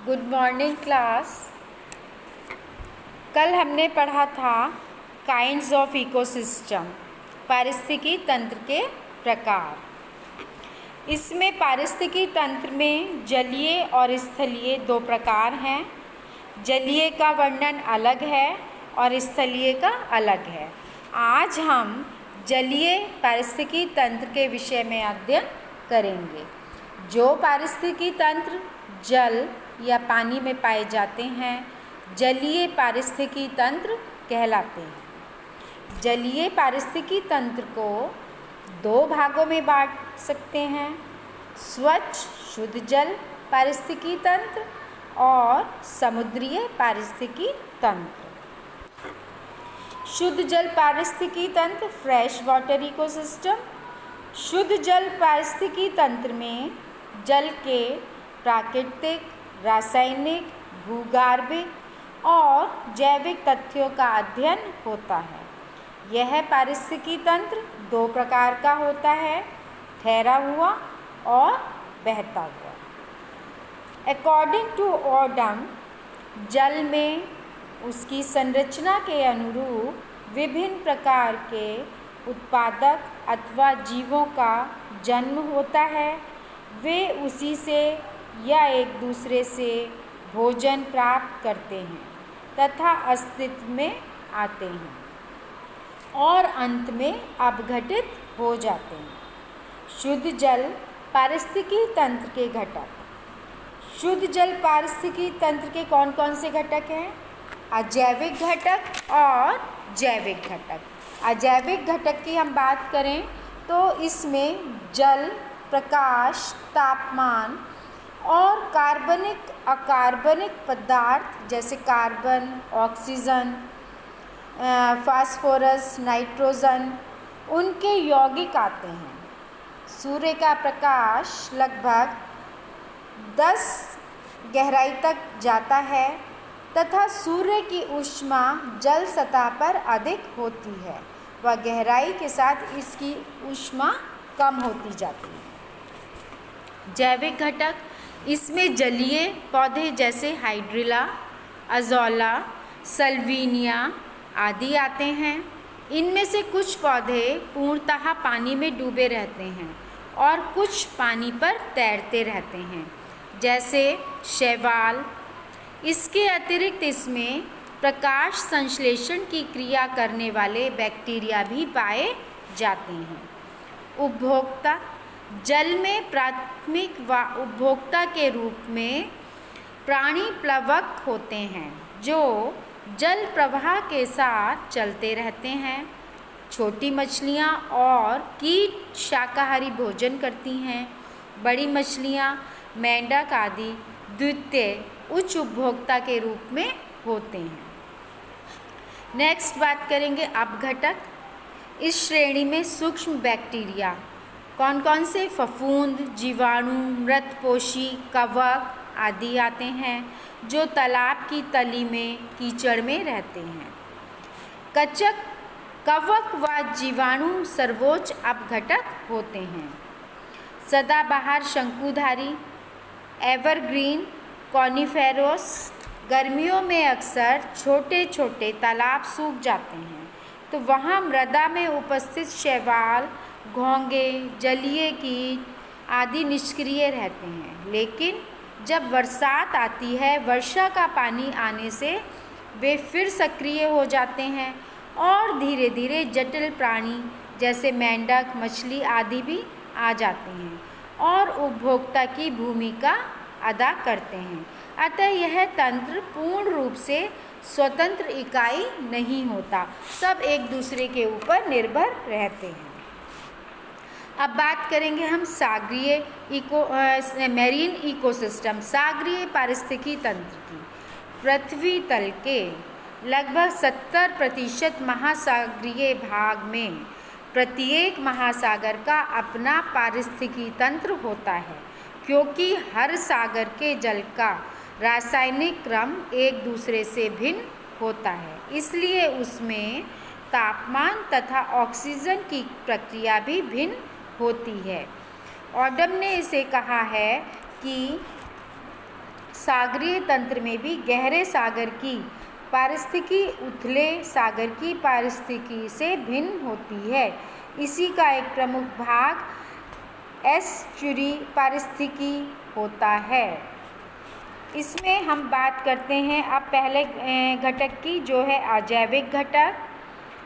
Good morning class. कल हमने पढ़ा था काइंड्स ऑफ इकोसिस्टम, पारिस्थितिकी तंत्र के प्रकार। इसमें पारिस्थितिकी तंत्र में जलीय और स्थलीय दो प्रकार हैं। जलीय का वर्णन अलग है और स्थलीय का अलग है। आज हम जलीय पारिस्थितिकी तंत्र के विषय में अध्ययन करेंगे। जो पारिस्थितिकी तंत्र जल या पानी में पाए जाते हैं जलीय पारिस्थितिकी तंत्र कहलाते हैं। जलीय पारिस्थितिकी तंत्र को दो भागों में बांट सकते हैं, स्वच्छ शुद्ध जल पारिस्थितिकी तंत्र और समुद्रीय पारिस्थितिकी तंत्र। शुद्ध जल पारिस्थितिकी तंत्र फ्रेश वाटर इकोसिस्टम। शुद्ध जल पारिस्थितिकी तंत्र में जल के प्राकृतिक, रासायनिक, भूगर्भिक और जैविक तथ्यों का अध्ययन होता है। यह पारिस्थितिकी तंत्र दो प्रकार का होता है, ठहरा हुआ और बहता हुआ। अकॉर्डिंग टू ऑडम, जल में उसकी संरचना के अनुरूप विभिन्न प्रकार के उत्पादक अथवा जीवों का जन्म होता है। वे उसी से या एक दूसरे से भोजन प्राप्त करते हैं तथा अस्तित्व में आते हैं और अंत में अपघटित हो जाते हैं। शुद्ध जल पारिस्थितिकी तंत्र के घटक। शुद्ध जल पारिस्थितिकी तंत्र के कौन कौन से घटक हैं? अजैविक घटक और जैविक घटक। अजैविक घटक की हम बात करें तो इसमें जल, प्रकाश, तापमान और कार्बनिक अकार्बनिक पदार्थ जैसे कार्बन, ऑक्सीजन, फास्फोरस, नाइट्रोजन उनके यौगिक आते हैं। सूर्य का प्रकाश लगभग 10 गहराई तक जाता है तथा सूर्य की ऊष्मा जल सतह पर अधिक होती है व गहराई के साथ इसकी ऊष्मा कम होती जाती है। जैविक घटक, इसमें जलीय पौधे जैसे हाइड्रिला, अज़ोला, सल्विनिया आदि आते हैं। इनमें से कुछ पौधे पूर्णतः पानी में डूबे रहते हैं और कुछ पानी पर तैरते रहते हैं जैसे शैवाल। इसके अतिरिक्त इसमें प्रकाश संश्लेषण की क्रिया करने वाले बैक्टीरिया भी पाए जाते हैं। उपभोक्ता, जल में प्राथमिक व उपभोक्ता के रूप में प्राणी प्लवक होते हैं जो जल प्रवाह के साथ चलते रहते हैं। छोटी मछलियाँ और कीट शाकाहारी भोजन करती हैं। बड़ी मछलियाँ, मेंढक आदि द्वितीय उच्च उपभोक्ता के रूप में होते हैं। नेक्स्ट बात करेंगे अपघटक। इस श्रेणी में सूक्ष्म बैक्टीरिया कौन कौन से? फफूंद, जीवाणु, मृतपोषी, कवक आदि आते हैं जो तालाब की तली में कीचड़ में रहते हैं। कचक, कवक व जीवाणु सर्वोच्च अपघटक होते हैं। सदाबहार शंकुधारी, एवरग्रीन, कॉनिफेरस, गर्मियों में अक्सर छोटे छोटे तालाब सूख जाते हैं तो वहाँ मृदा में उपस्थित शैवाल, घोंगे, जलीय कीट आदि निष्क्रिय रहते हैं। लेकिन जब बरसात आती है, वर्षा का पानी आने से वे फिर सक्रिय हो जाते हैं और धीरे धीरे जटिल प्राणी जैसे मेंढक, मछली आदि भी आ जाते हैं और उपभोक्ता की भूमिका अदा करते हैं। अतः यह तंत्र पूर्ण रूप से स्वतंत्र इकाई नहीं होता, सब एक दूसरे के ऊपर निर्भर रहते हैं। अब बात करेंगे हम सागरीय मैरीन इकोसिस्टम, सागरीय पारिस्थितिकी तंत्र की। पृथ्वी तल के लगभग 70% महासागरीय भाग में प्रत्येक महासागर का अपना पारिस्थितिकी तंत्र होता है क्योंकि हर सागर के जल का रासायनिक क्रम एक दूसरे से भिन्न होता है, इसलिए उसमें तापमान तथा ऑक्सीजन की प्रक्रिया भी भिन्न होती है। ऑडम ने इसे कहा है कि सागरीय तंत्र में भी गहरे सागर की पारिस्थितिकी उथले सागर की पारिस्थितिकी से भिन्न होती है। इसी का एक प्रमुख भाग एस्चुरी पारिस्थितिकी होता है। इसमें हम बात करते हैं अब पहले घटक की, जो है अजैविक घटक।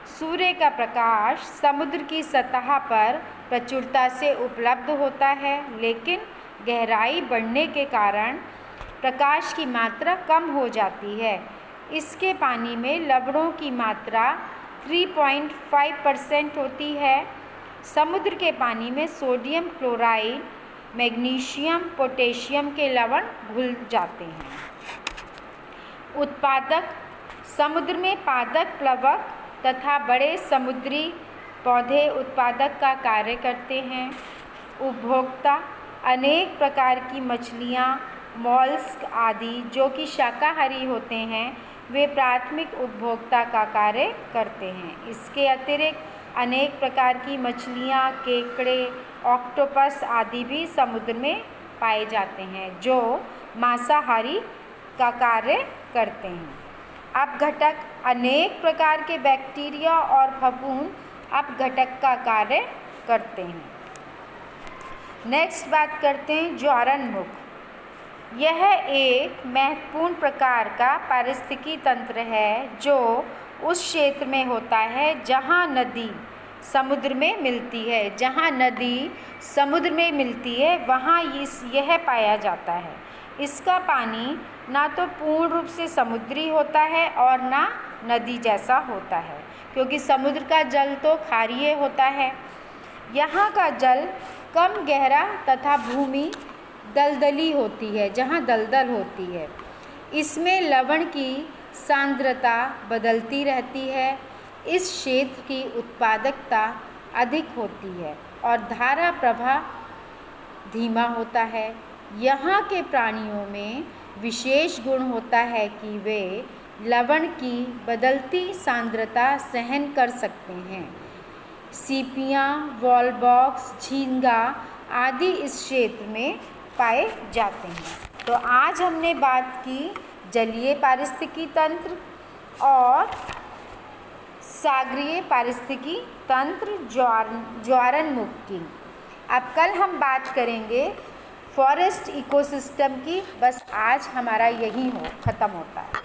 सूर्य का प्रकाश समुद्र की सतह पर प्रचुरता से उपलब्ध होता है, लेकिन गहराई बढ़ने के कारण प्रकाश की मात्रा कम हो जाती है। इसके पानी में लवणों की मात्रा 3.5% होती है। समुद्र के पानी में सोडियम क्लोराइड, मैग्नीशियम, पोटेशियम के लवण घुल जाते हैं। उत्पादक समुद्र में पादप प्लवक तथा बड़े समुद्री पौधे उत्पादक का कार्य करते हैं। उपभोक्ता अनेक प्रकार की मछलियाँ, मॉलस्क आदि जो कि शाकाहारी होते हैं, वे प्राथमिक उपभोक्ता का कार्य करते हैं। इसके अतिरिक्त अनेक प्रकार की मछलियाँ, केकड़े, ऑक्टोपस आदि भी समुद्र में पाए जाते हैं, जो मांसाहारी का कार्य करते हैं। अब घटक अनेक प्रकार के बैक्टीरिया और फफूंद अब घटक का कार्य करते हैं। नेक्स्ट बात करते हैं ज्वारनमुख। यह एक महत्वपूर्ण प्रकार का पारिस्थितिकी तंत्र है जो उस क्षेत्र में होता है जहाँ नदी समुद्र में मिलती है। जहाँ नदी समुद्र में मिलती है वहाँ यह पाया जाता है। इसका पानी ना तो पूर्ण रूप से समुद्री होता है और ना नदी जैसा होता है, क्योंकि समुद्र का जल तो क्षारीय होता है। यहाँ का जल कम गहरा तथा भूमि दलदली होती है, जहाँ दलदल होती है। इसमें लवण की सांद्रता बदलती रहती है। इस क्षेत्र की उत्पादकता अधिक होती है और धारा प्रवाह धीमा होता है। यहाँ के प्राणियों में विशेष गुण होता है कि वे लवण की बदलती सांद्रता सहन कर सकते हैं। सीपियाँ, वॉलबॉक्स, झींगा आदि इस क्षेत्र में पाए जाते हैं। तो आज हमने बात की जलीय पारिस्थितिकी तंत्र और सागरीय पारिस्थितिकी तंत्र ज्वारनमुख की। अब कल हम बात करेंगे फॉरेस्ट इकोसिस्टम की। बस आज हमारा यही ख़त्म होता है।